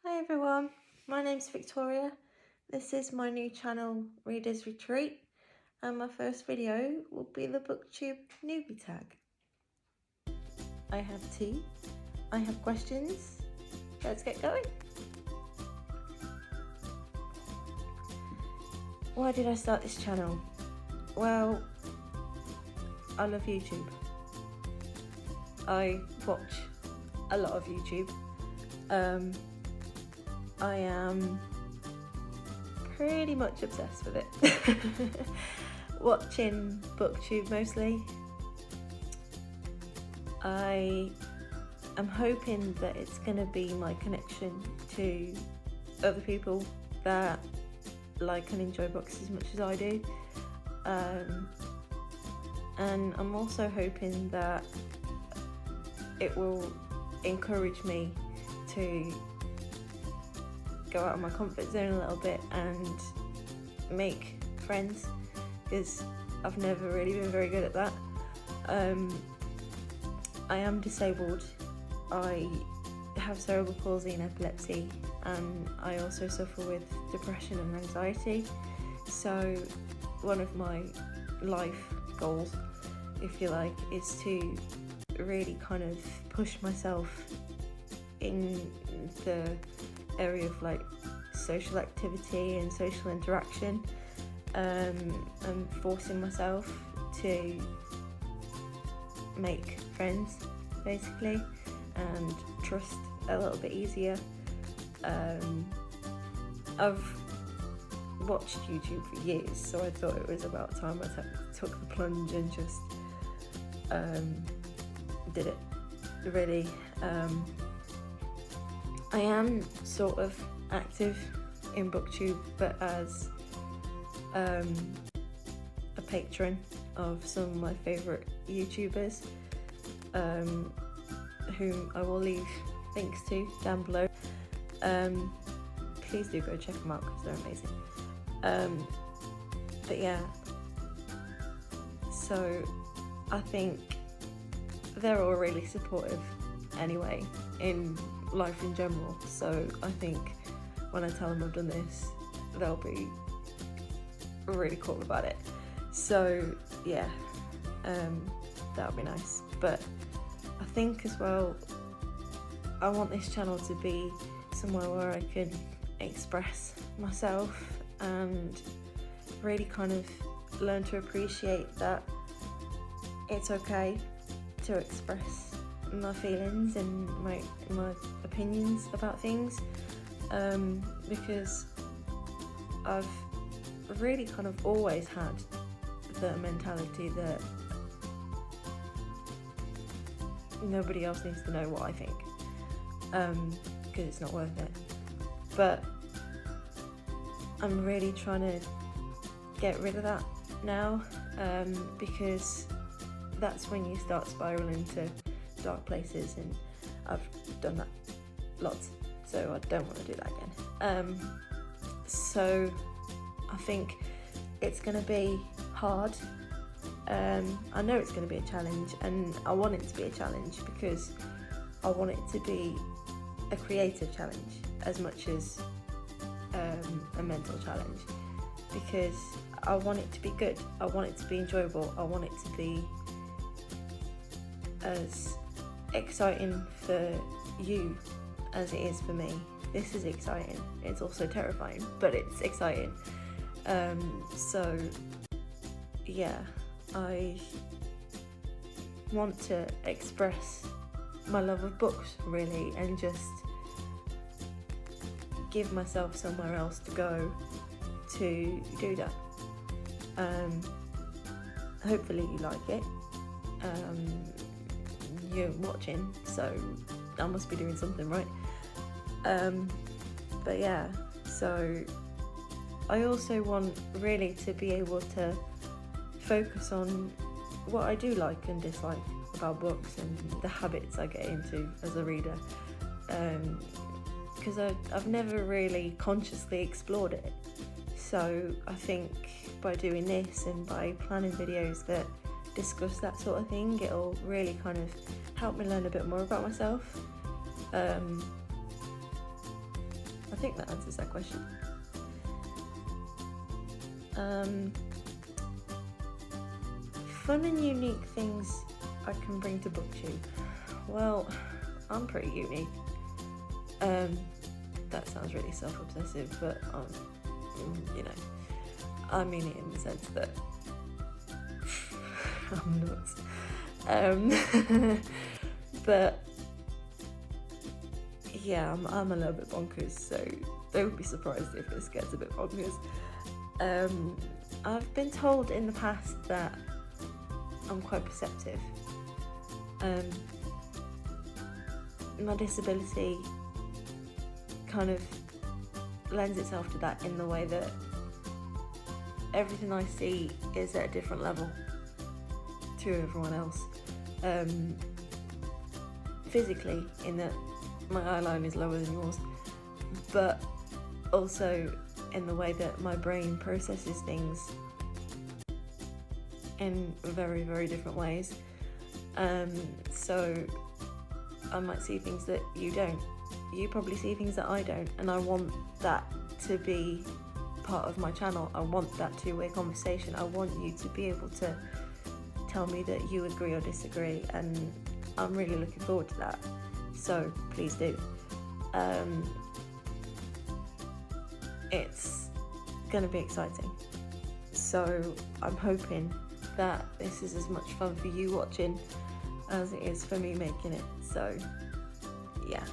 Hi everyone, my name's Victoria. This is my new channel, Reader's Retreat, and my first video will be the BookTube Newbie Tag. I have tea, I have questions, let's get going. Why did I start this channel? Well, I love YouTube. I watch a lot of YouTube. I am pretty much obsessed with it. Watching BookTube mostly. I am hoping that it's going to be my connection to other people that like and enjoy books as much as I do. And I'm also hoping that it will encourage me to go out of my comfort zone a little bit and make friends, because I've never really been very good at that. I am disabled. I have cerebral palsy and epilepsy, and I also suffer with depression and anxiety. So one of my life goals, if you like, is to really kind of push myself in the area of like social activity and social interaction, and forcing myself to make friends basically and trust a little bit easier. I've watched YouTube for years, so I thought it was about time I took the plunge and just did it really. I am sort of active in BookTube, but as a patron of some of my favourite YouTubers, whom I will leave links to down below. Please do go check them out because they're amazing. But yeah, so I think they're all really supportive anyway in life in general, so I think when I tell them I've done this, they'll be really cool about it. So yeah, that would be nice. But I think as well, I want this channel to be somewhere where I can express myself and really kind of learn to appreciate that it's okay to express my feelings and my opinions about things, because I've really kind of always had the mentality that nobody else needs to know what I think, because it's not worth it. But I'm really trying to get rid of that now, because that's when you start spiraling into dark places, and I've done that lots, so I don't want to do that again. So I think it's going to be hard. I know it's going to be a challenge, and I want it to be a challenge because I want it to be a creative challenge as much as a mental challenge, because I want it to be good, I want it to be enjoyable, I want it to be as exciting for you as it is for me. This is exciting, it's also terrifying, but it's exciting. So yeah, I want to express my love of books really, and just give myself somewhere else to go to do that. Hopefully you like it. You're watching, so I must be doing something right. But yeah, so I also want really to be able to focus on what I do like and dislike about books and the habits I get into as a reader, because I've never really consciously explored it. So I think by doing this and by planning videos that discuss that sort of thing, it'll really kind of help me learn a bit more about myself. think that answers that question. Fun and unique things I can bring to BookTube. Well, I'm pretty unique. That sounds really self-obsessive, but you know, I mean it in the sense that I'm nuts. But yeah, I'm a little bit bonkers, so don't be surprised if this gets a bit bonkers. I've been told in the past that I'm quite perceptive. My disability kind of lends itself to that in the way that everything I see is at a different level to everyone else. Physically, in that my eye line is lower than yours, but also in the way that my brain processes things in very, very different ways. So I might see things that you don't. You probably see things that I don't, and I want that to be part of my channel. I want that two-way conversation. I want you to be able to tell me that you agree or disagree, and I'm really looking forward to that. So please do. It's gonna be exciting. So I'm hoping that this is as much fun for you watching as it is for me making it. So yeah,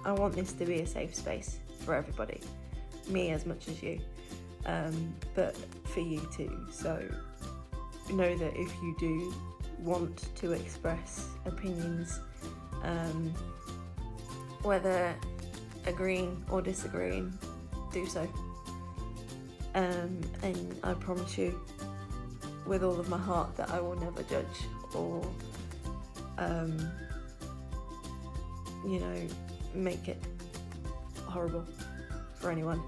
I want this to be a safe space for everybody, me as much as you, but for you too. So know that if you do want to express opinions, whether agreeing or disagreeing, do so. And I promise you with all of my heart that I will never judge or you know, make it horrible for anyone.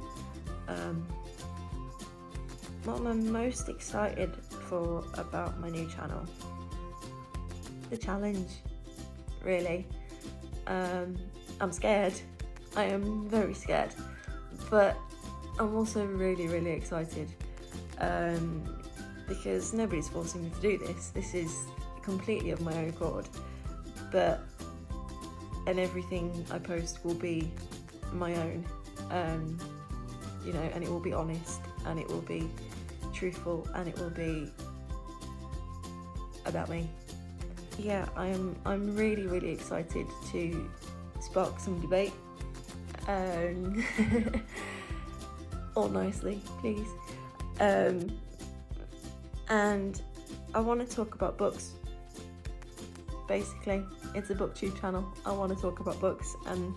What I'm most excited for about my new channel, the challenge, really. I'm scared. I am very scared, but I'm also really, really excited, because nobody's forcing me to do this. This is completely of my own accord, and everything I post will be my own, you know, and it will be honest, and it will be truthful, and it will be about me. Yeah, I'm really, really excited to spark some debate, or nicely, please. And I want to talk about books. Basically, it's a BookTube channel. I want to talk about books and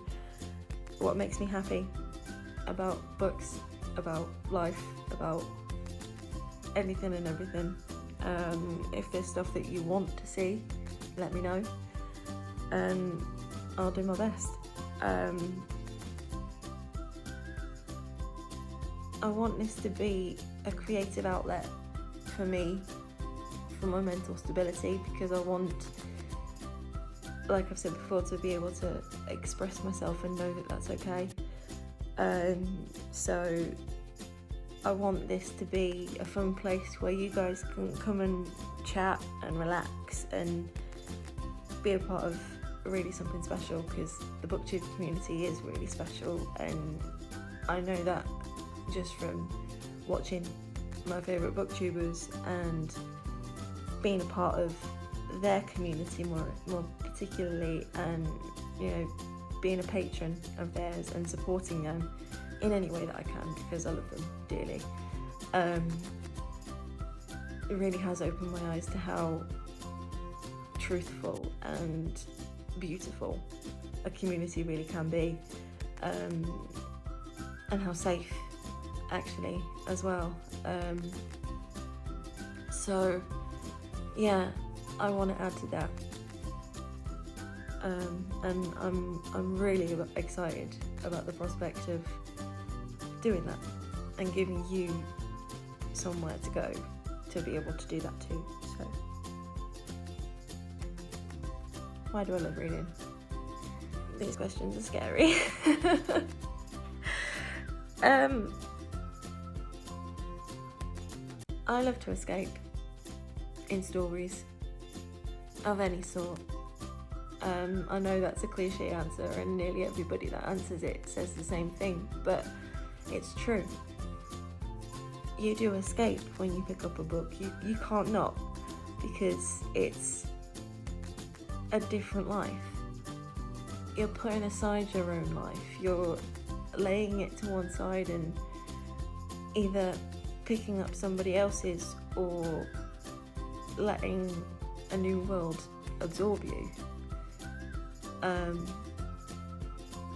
what makes me happy about books, about life, about anything and everything. If there's stuff that you want to see, let me know, and I'll do my best. I want this to be a creative outlet for me, for my mental stability, because I want, like I've said before, to be able to express myself and know that that's okay. So I want this to be a fun place where you guys can come and chat and relax and be a part of really something special, because the BookTube community is really special, and I know that just from watching my favourite booktubers and being a part of their community more particularly, and you know, being a patron of theirs and supporting them in any way that I can, because I love them dearly. It really has opened my eyes to how truthful and beautiful a community really can be, and how safe actually as well. So yeah, I want to add to that, and I'm really excited about the prospect of doing that and giving you somewhere to go to be able to do that too. So why do I love reading? These questions are scary. I love to escape in stories of any sort. I know that's a cliche answer, and nearly everybody that answers it says the same thing, but it's true. You do escape when you pick up a book. You can't not, because it's a different life. You're putting aside your own life. You're laying it to one side and either picking up somebody else's or letting a new world absorb you.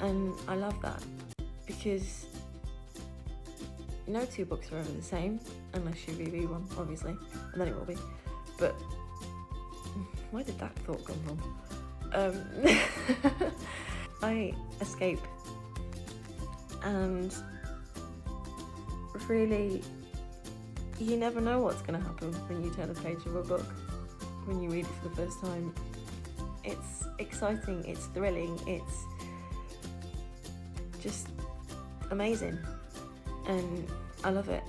And I love that, because no two books are ever the same, unless you reread one, obviously, and then it will be. But where did that thought come from? I escape, and really, you never know what's going to happen when you turn a page of a book, when you read it for the first time. It's exciting, it's thrilling, it's just amazing, and I love it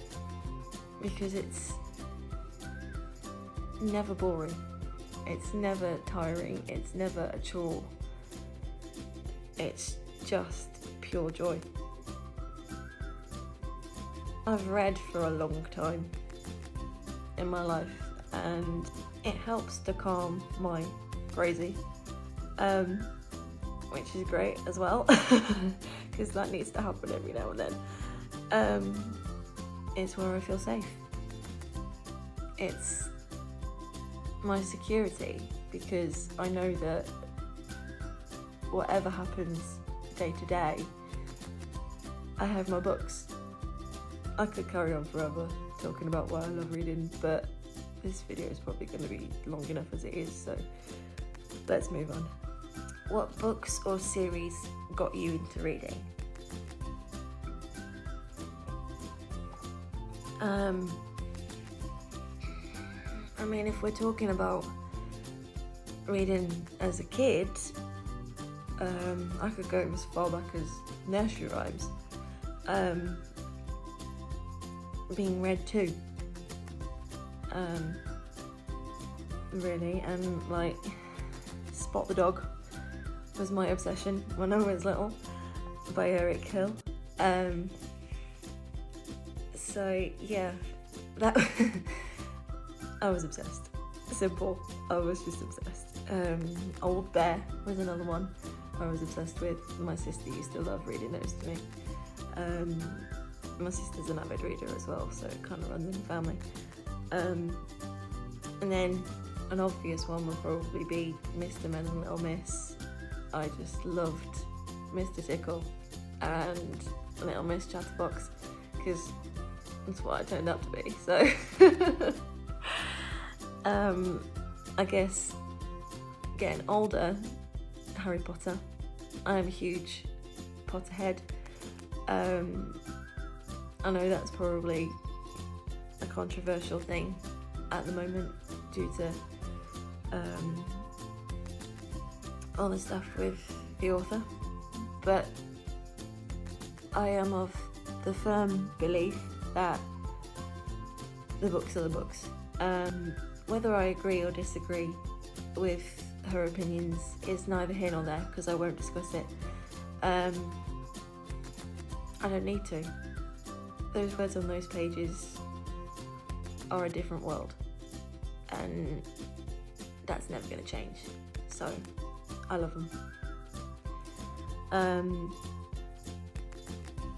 because it's never boring, it's never tiring, it's never a chore, it's just pure joy. I've read for a long time in my life, and it helps to calm my crazy, which is great as well, because that needs to happen every now and then. It's where I feel safe. It's my security, because I know that whatever happens day to day, I have my books. I could carry on forever talking about why I love reading, but this video is probably going to be long enough as it is, so let's move on. What books or series got you into reading? I mean, if we're talking about reading as a kid, I could go as far back as nursery rhymes, being read to, really, and like Spot the Dog was my obsession when I was little, by Eric Hill. So yeah, that I was obsessed. Simple, I was just obsessed. Old Bear was another one I was obsessed with. My sister used to love reading those to me. My sister's an avid reader as well, so it kind of runs in the family. And then an obvious one would probably be Mr. Men and Little Miss. I just loved Mr. Tickle and Little Miss Chatterbox, because that's what I turned out to be, so I guess getting older, Harry Potter. I'm a huge Potterhead. I know that's probably a controversial thing at the moment due to all the stuff with the author, but I am of the firm belief that the books are the books. Whether I agree or disagree with her opinions is neither here nor there, because I won't discuss it. I don't need to. Those words on those pages are a different world, and that's never going to change, so I love them.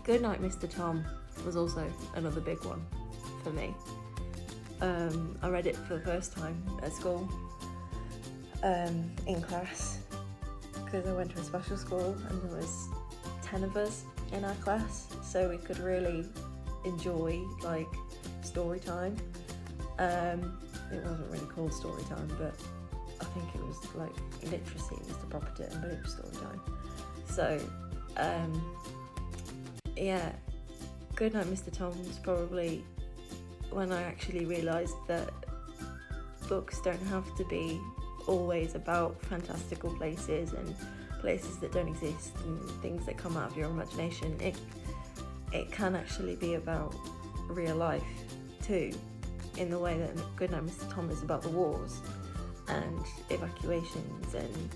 Goodnight Mr. Tom was also another big one for me. I read it for the first time at school, in class, because I went to a special school and there was 10 of us in our class, so we could really enjoy like story time. It wasn't really called story time, but I think it was like literacy was the proper term, but it was story time. So yeah, Goodnight Mr. Tom was probably when I actually realised that books don't have to be always about fantastical places and places that don't exist and things that come out of your imagination. It can actually be about real life too, in the way that Goodnight Mr. Tom is about the wars and evacuations and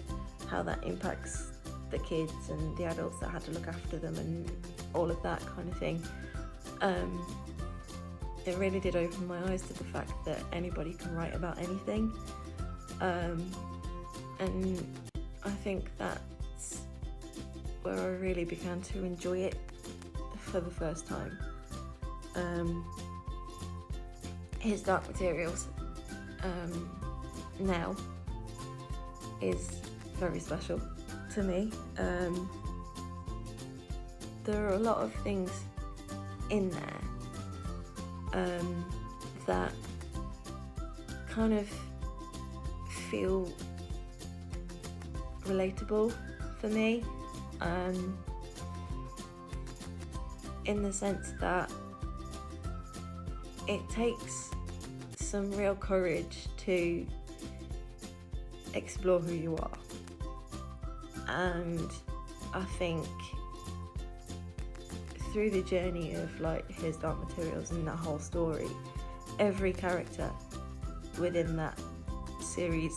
how that impacts the kids and the adults that had to look after them and all of that kind of thing. It really did open my eyes to the fact that anybody can write about anything, and I think that's where I really began to enjoy it for the first time. His Dark Materials now is very special to me. There are a lot of things in there that kind of feel relatable for me, in the sense that it takes some real courage to explore who you are, and I think through the journey of like His Dark Materials and that whole story, every character within that series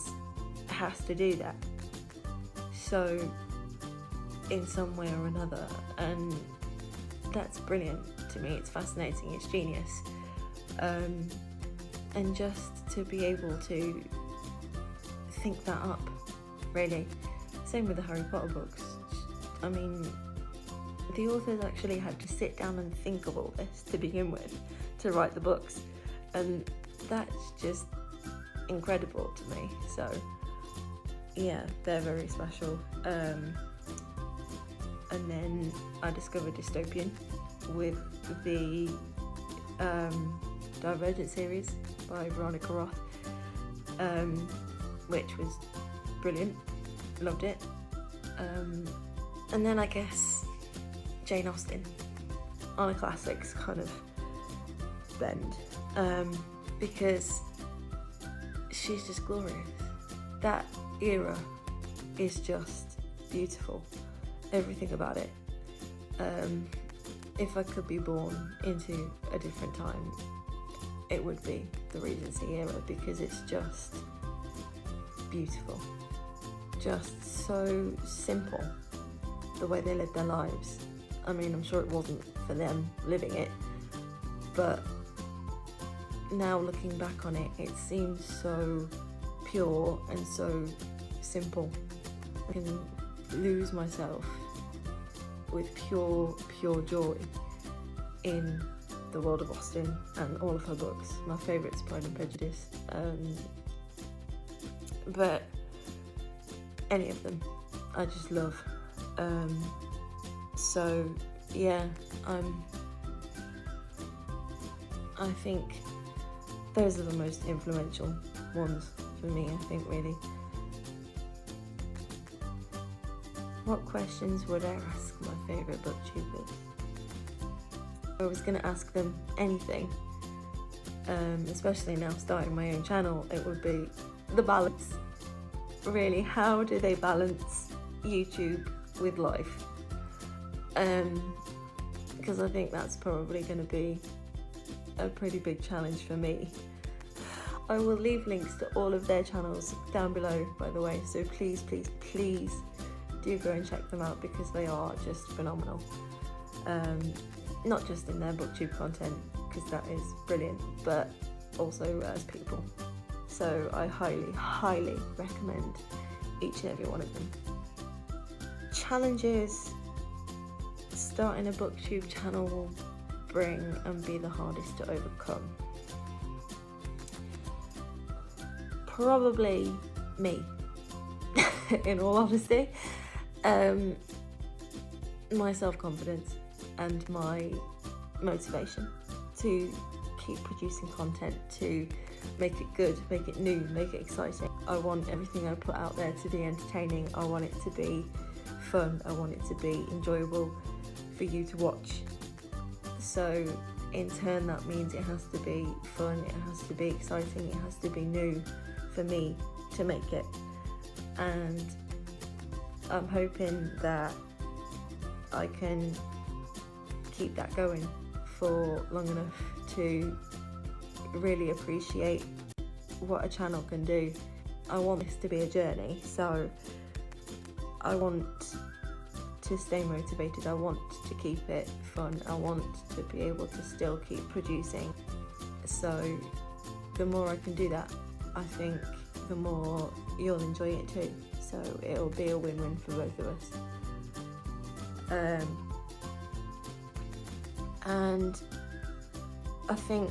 has to do that, so in some way or another, and that's brilliant to me. It's fascinating, it's genius, and just to be able to think that up, really. Same with the Harry Potter books. I mean, the authors actually had to sit down and think of all this to begin with, to write the books, and that's just incredible to me. So yeah, they're very special. And then I discovered Dystopian with the Divergent series by Veronica Roth, which was brilliant, loved it. And then I guess Jane Austen on a classics kind of bend, because she's just glorious. That era is just beautiful, everything about it. If I could be born into a different time, it would be the Regency era, because it's just beautiful, just so simple, the way they lived their lives. I mean, I'm sure it wasn't for them living it, but now looking back on it, it seems so pure and so simple. I can lose myself with pure joy in the world of Austen and all of her books. My favourite is Pride and Prejudice, but any of them I just love. So yeah, I think those are the most influential ones for me, I think, really. What questions would I ask my favourite booktubers? If I was going to ask them anything, especially now starting my own channel, it would be the balance. Really, how do they balance YouTube with life? Because I think that's probably going to be a pretty big challenge for me. I will leave links to all of their channels down below, by the way, so please do go and check them out, because they are just phenomenal. Not just in their booktube content, because that is brilliant, but also as people. So I highly recommend each and every one of them. Challenges starting a booktube channel will bring and be the hardest to overcome. Probably me, in all honesty. My self-confidence and my motivation to keep producing content, to make it good, make it new, make it exciting. I want everything I put out there to be entertaining. I want it to be fun. I want it to be enjoyable for you to watch. So in turn, that means it has to be fun, it has to be exciting, it has to be new for me to make it. And I'm hoping that I can keep that going for long enough to really appreciate what a channel can do. I want this to be a journey, so I want to stay motivated, I want to keep it fun, I want to be able to still keep producing. So the more I can do that, I think the more you'll enjoy it too. So it'll be a win-win for both of us. And I think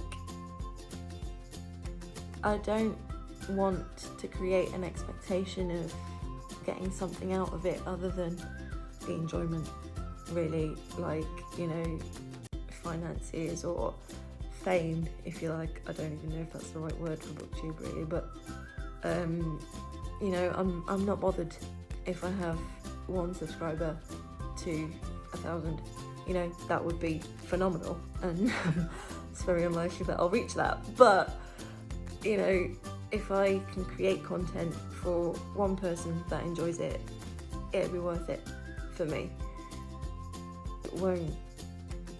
I don't want to create an expectation of getting something out of it other than the enjoyment, really, like, you know, finances or fame, if you like. I don't even know if that's the right word for BookTube, really, but you know, I'm not bothered if I have 1 subscriber to 1,000. You know, that would be phenomenal, and it's very unlikely that I'll reach that, but you know, if I can create content for one person that enjoys it, it'll be worth it for me. It won't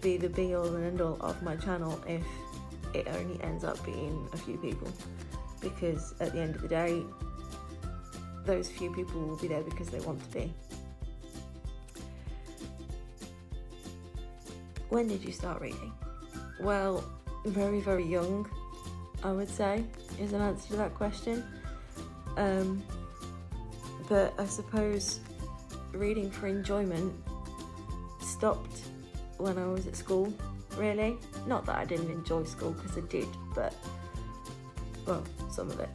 be the be all and end all of my channel if it only ends up being a few people, because at the end of the day, those few people will be there because they want to be. When did you start reading? Well, very, very young, I would say, is an answer to that question. But I suppose reading for enjoyment stopped when I was at school, really. Not that I didn't enjoy school, because I did, but, well, some of it.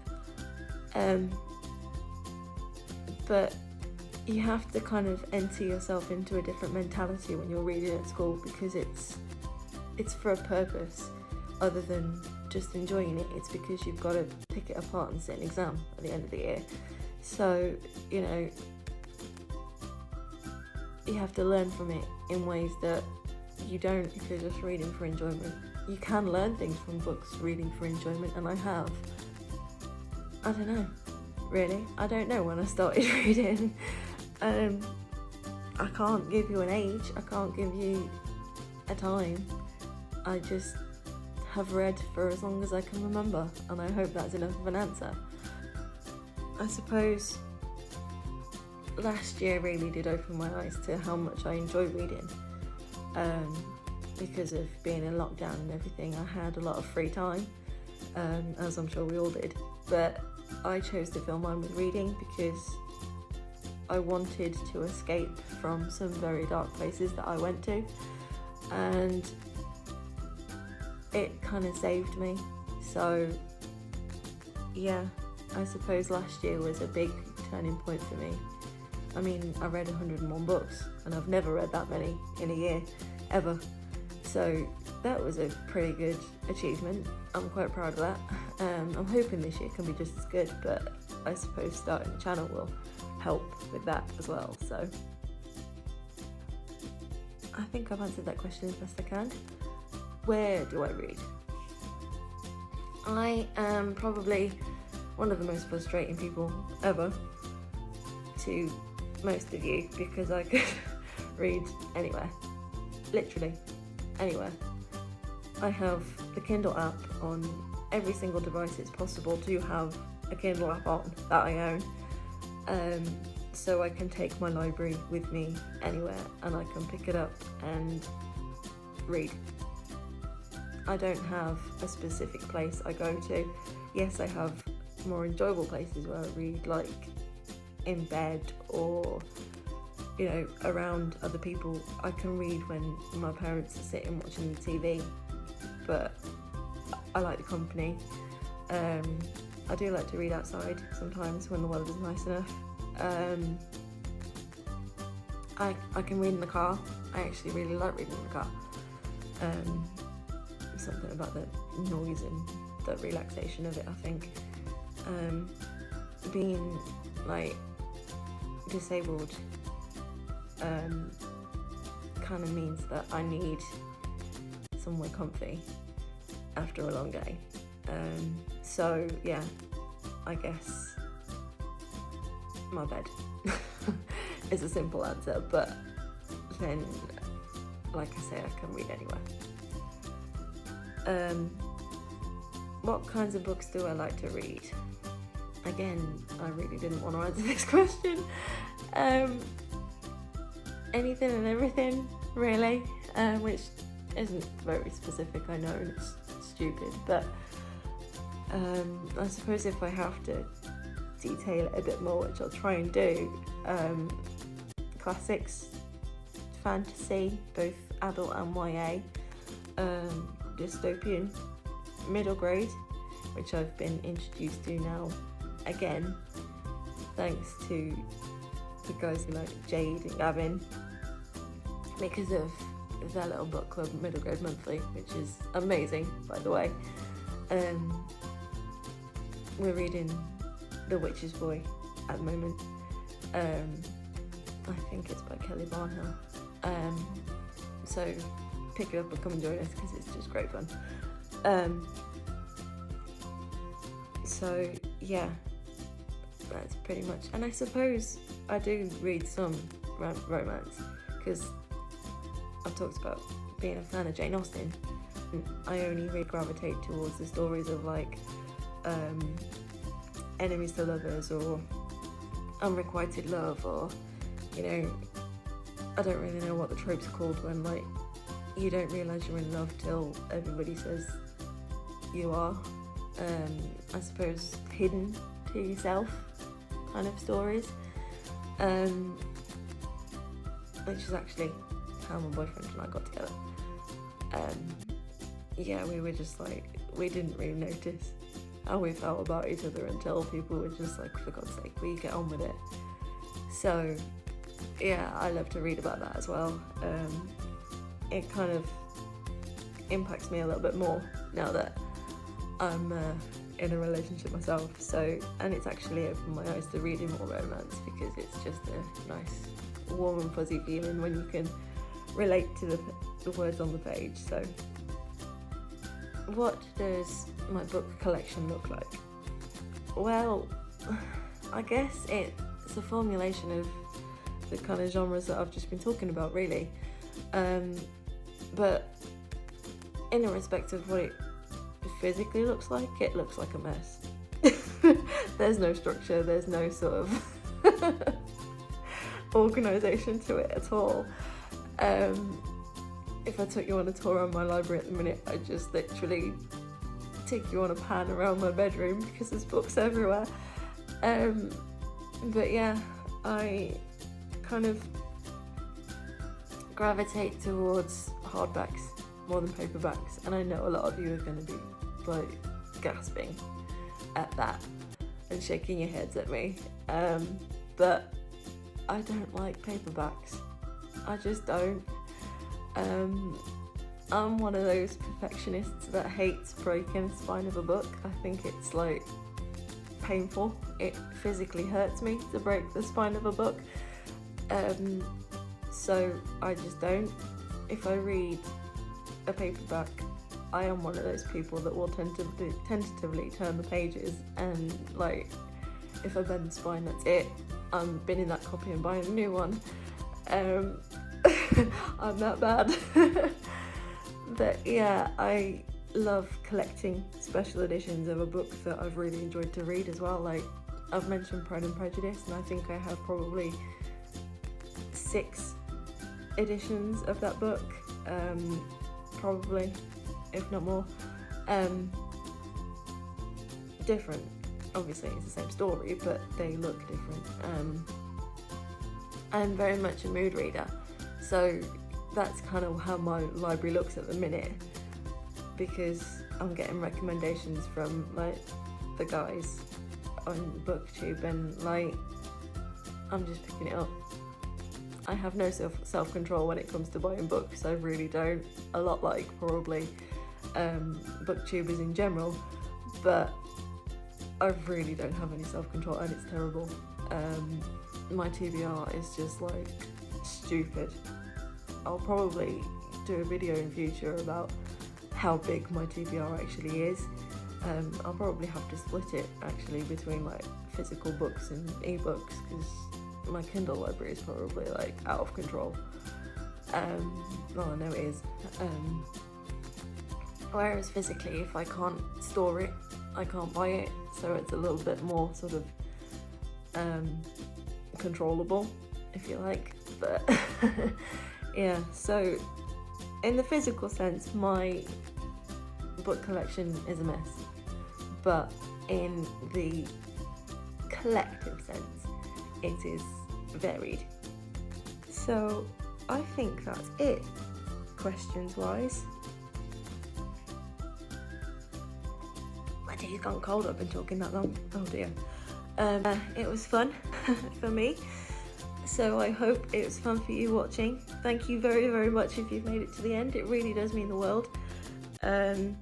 But you have to kind of enter yourself into a different mentality when you're reading at school, because it's for a purpose other than just enjoying it. It's because you've got to pick it apart and sit an exam at the end of the year. So, you know, you have to learn from it in ways that you don't if you're just reading for enjoyment. You can learn things from books reading for enjoyment, and I have. I don't know, really. I don't know when I started reading. I can't give you an age, I can't give you a time. I just have read for as long as I can remember, and I hope that's enough of an answer. I suppose last year really did open my eyes to how much I enjoy reading. Because of being in lockdown and everything, I had a lot of free time, as I'm sure we all did. But I chose to fill mine with reading because I wanted to escape from some very dark places that I went to, and it kind of saved me. So yeah, I suppose last year was a big turning point for me. I mean, I read 101 books, and I've never read that many in a year, ever. So that was a pretty good achievement. I'm quite proud of that. I'm hoping this year can be just as good, but I suppose starting the channel will help with that as well. So I think I've answered that question as best I can. Where do I read? I am probably one of the most frustrating people ever to most of you, because I could read anywhere, literally anywhere. I have the Kindle app on every single device it's possible to have a Kindle app on that I own, so I can take my library with me anywhere and I can pick it up and read. I don't have a specific place I go to. Yes, I have more enjoyable places where I read, like in bed or, you know, around other people. I can read when my parents are sitting watching the TV, but I like the company. I do like to read outside sometimes when the weather's nice enough. I can read in the car. I actually really like reading in the car. Something about the noise and the relaxation of it, I think. Being like disabled kind of means that I need somewhere comfy after a long day. So yeah, I guess my bed. is a simple answer, but then, like I say, I can read anywhere. What kinds of books do I like to read? Again, I really didn't want to answer this question. Anything and everything, really, which isn't very specific, I know, and it's stupid, but I suppose if I have to detail it a bit more, which I'll try and do, classics, fantasy, both adult and YA, dystopian, middle grade, which I've been introduced to now again, thanks to the guys like Jade and Gavin, because of their little book club, Middle Grade Monthly, which is amazing, by the way. We're reading The Witch's Boy at the moment. I think it's by Kelly Barnhill. So pick it up and come and join us, because it's just great fun. So yeah, that's pretty much. And I suppose I do read some romance, because I've talked about being a fan of Jane Austen. I only really gravitate towards the stories of like enemies to lovers, or unrequited love, or, you know, I don't really know what the tropes are called when like you don't realise you're in love till everybody says you are. I suppose hidden to yourself kind of stories, which is actually how my boyfriend and I got together. Yeah, we were just like, we didn't really notice how we felt about each other until people were just like, for God's sake, will you get on with it? So yeah, I love to read about that as well. It kind of impacts me a little bit more now that I'm in a relationship myself, so, and it's actually opened my eyes to reading more romance, because it's just a nice warm and fuzzy feeling when you can relate to the words on the page. So what does my book collection look like? Well, I guess it's a formulation of the kind of genres that I've just been talking about, really, but in the respect of what it physically looks like, it looks like a mess. There's no structure, there's no sort of organisation to it at all. If I took you on a tour on my library at the minute, I'd just literally take you on a pan around my bedroom, because there's books everywhere. But yeah, I kind of gravitate towards hardbacks more than paperbacks, and I know a lot of you are going to be like gasping at that and shaking your heads at me, but I don't like paperbacks. I just don't. I'm one of those perfectionists that hates breaking the spine of a book. I think it's like painful. It physically hurts me to break the spine of a book, so I just don't. If I read a paperback, I am one of those people that will tentatively turn the pages, and like, if I bend the spine, that's it. I'm binning that copy and buying a new one. I'm that bad. But yeah, I love collecting special editions of a book that I've really enjoyed to read as well. Like, I've mentioned Pride and Prejudice, and I think I have probably 6 editions of that book, probably, if not more. Different, obviously it's the same story, but they look different. I'm very much a mood reader, so that's kind of how my library looks at the minute, because I'm getting recommendations from like the guys on BookTube, and like, I'm just picking it up. I have no self-control when it comes to buying books. I really don't. A lot like probably booktubers in general, but I really don't have any self-control, and it's terrible. My TBR is just like stupid. I'll probably do a video in future about how big my TBR actually is. I'll probably have to split it actually between like physical books and ebooks, because my Kindle library is probably like out of control. Well, I know it is. Whereas physically, if I can't store it, I can't buy it, so it's a little bit more sort of controllable, if you like. But yeah, so in the physical sense, my book collection is a mess, but in the collective sense, it is varied. So I think that's it, questions wise. My tea's gone cold, I've been talking that long. Oh dear. It was fun for me, so I hope it was fun for you watching. Thank you very, very much if you've made it to the end. It really does mean the world. And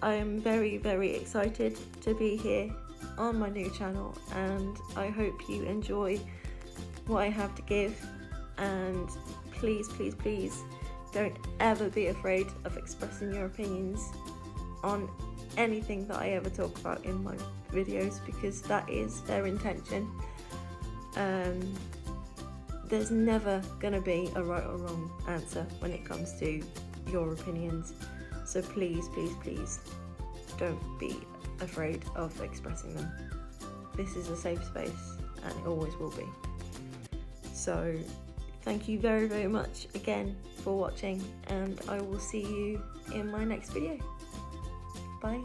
I am very, very excited to be here on my new channel, and I hope you enjoy what I have to give. And please, please, please don't ever be afraid of expressing your opinions on anything that I ever talk about in my videos, because that is their intention. There's never gonna be a right or wrong answer when it comes to your opinions, so please, please, please don't be afraid of expressing them. This is a safe space, and it always will be. So thank you very, very much again for watching, and I will see you in my next video. Bye.